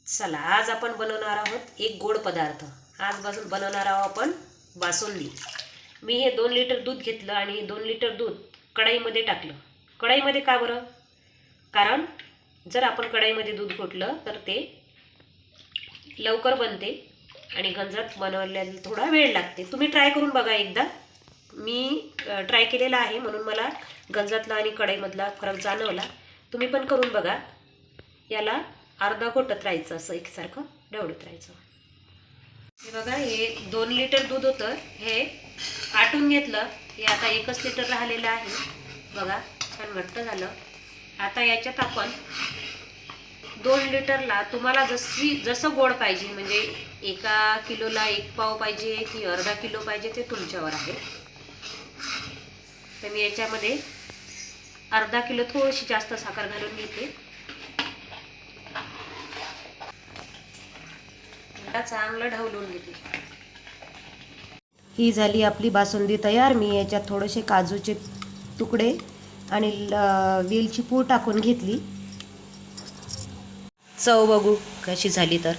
चला, आज आपण बनवणार आहोत एक गोड पदार्थ. आजपासून बनवणार आहोत आपण बासुंदी. मी हे 2 लिटर दूध घेतलं आणि 2 लिटर दूध कढईमध्ये टाकलं. कढईमध्ये का बरं? कारण जर आपण कढईमध्ये दूध घोटलं तर ते लवकर बनते आणि गंजात बनवल्याला थोडा वेळ लागते. तुम्ही ट्राय करून बघा एकदा. मी ट्राय केलेला आहे म्हणून मला गंजातला आणि कढईमधला फरक जाणवला. तुम्ही पण करून बघा. याला अर्धा घोटत राहायचं, असं एकसारखं ढवळत राहायचं. हे बघा, हे 2 लिटर दूध होतं, हे आटून घेतलं. हे आता 1 लिटर राहिलेलं आहे. बघा, छान घट्ट झालं. आता याच्यात आपण 2 लिटरला तुम्हाला जसं गोड पाहिजे, म्हणजे 1 किलोला 1 पाव पाहिजे की अर्धा किलो पाहिजे ते तुमच्यावर आहे. तर मी याच्यामध्ये अर्धा किलो थोडीशी जास्त साखर घालून घेते. चांगलं ढवळून घेते. ही झाली आपली बासुंदी तयार. मी याच्यात थोडेसे काजूचे तुकडे आणि वेलची पूड टाकून घेतली. चव बघू कशी झाली तर.